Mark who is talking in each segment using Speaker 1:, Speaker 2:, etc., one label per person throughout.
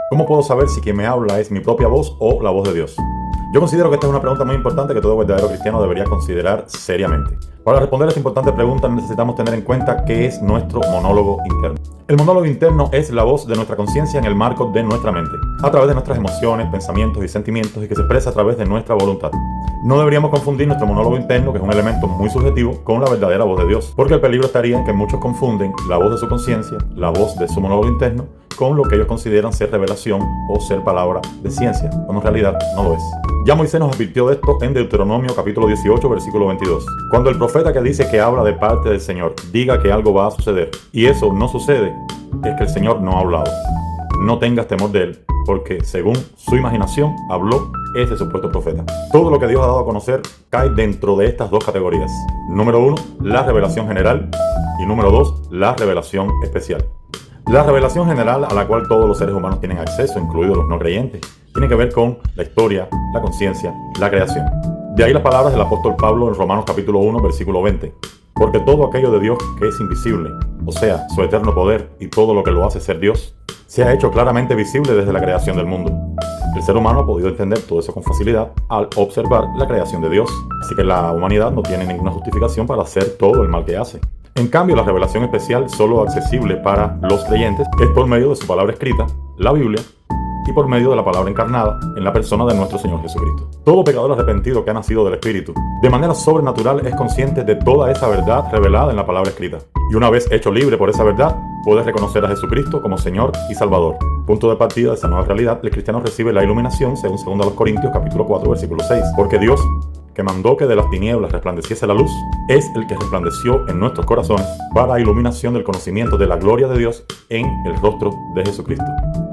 Speaker 1: ¿Cómo puedo saber si quien me habla es mi propia voz o la voz de Dios? Yo considero que esta es una pregunta muy importante que todo verdadero cristiano debería considerar seriamente. Para responder a esta importante pregunta necesitamos tener en cuenta qué es nuestro monólogo interno. El monólogo interno es la voz de nuestra conciencia en el marco de nuestra mente, a través de nuestras emociones, pensamientos y sentimientos, y que se expresa a través de nuestra voluntad. No deberíamos confundir nuestro monólogo interno, que es un elemento muy subjetivo, con la verdadera voz de Dios, porque el peligro estaría en que muchos confunden la voz de su conciencia, la voz de su monólogo interno, con lo que ellos consideran ser revelación o ser palabra de ciencia, cuando en realidad no lo es. Ya Moisés nos advirtió de esto en Deuteronomio capítulo 18, versículo 22. Cuando el profeta que dice que habla de parte del Señor diga que algo va a suceder y eso no sucede, es que el Señor no ha hablado. No tengas temor de él, porque según su imaginación habló ese supuesto profeta. Todo lo que Dios ha dado a conocer cae dentro de estas dos categorías. Número 1, la revelación general, y número 2, la revelación especial. La revelación general, a la cual todos los seres humanos tienen acceso, incluidos los no creyentes, tiene que ver con la historia, la conciencia, la creación. De ahí las palabras del apóstol Pablo en Romanos capítulo 1, versículo 20. Porque todo aquello de Dios que es invisible, o sea, su eterno poder y todo lo que lo hace ser Dios, se ha hecho claramente visible desde la creación del mundo. El ser humano ha podido entender todo eso con facilidad al observar la creación de Dios, así que la humanidad no tiene ninguna justificación para hacer todo el mal que hace. En cambio, la revelación especial, solo accesible para los creyentes, es por medio de su palabra escrita, la Biblia, y por medio de la palabra encarnada en la persona de nuestro Señor Jesucristo. Todo pecador arrepentido que ha nacido del Espíritu, de manera sobrenatural es consciente de toda esa verdad revelada en la palabra escrita. Y una vez hecho libre por esa verdad, puede reconocer a Jesucristo como Señor y Salvador. Punto de partida de esa nueva realidad, el cristiano recibe la iluminación según 2 Corintios capítulo 4, versículo 6. Porque Dios, que mandó que de las tinieblas resplandeciese la luz, es el que resplandeció en nuestros corazones para iluminación del conocimiento de la gloria de Dios en el rostro de Jesucristo.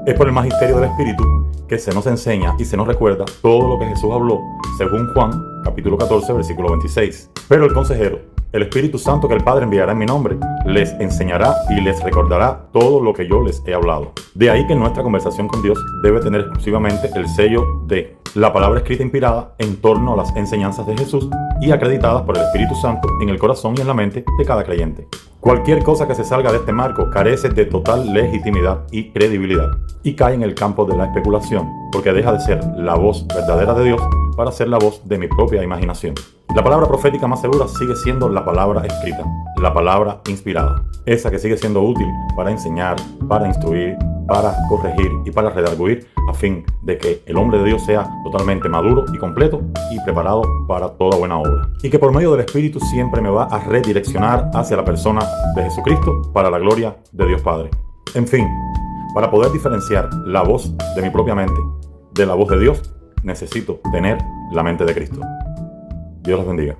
Speaker 1: Es por el magisterio del Espíritu que se nos enseña y se nos recuerda todo lo que Jesús habló, según Juan, capítulo 14, versículo 26. Pero el consejero, el Espíritu Santo que el Padre enviará en mi nombre, les enseñará y les recordará todo lo que yo les he hablado. De ahí que nuestra conversación con Dios debe tener exclusivamente el sello de la palabra escrita inspirada en torno a las enseñanzas de Jesús y acreditadas por el Espíritu Santo en el corazón y en la mente de cada creyente. Cualquier cosa que se salga de este marco carece de total legitimidad y credibilidad y cae en el campo de la especulación, porque deja de ser la voz verdadera de Dios para ser la voz de mi propia imaginación. La palabra profética más segura sigue siendo la palabra escrita, la palabra inspirada, esa que sigue siendo útil para enseñar, para instruir, para corregir y para redarguir, a fin de que el hombre de Dios sea totalmente maduro y completo y preparado para toda buena obra. Y que por medio del Espíritu siempre me va a redireccionar hacia la persona de Jesucristo para la gloria de Dios Padre. En fin, para poder diferenciar la voz de mi propia mente de la voz de Dios, necesito tener la mente de Cristo. Dios los bendiga.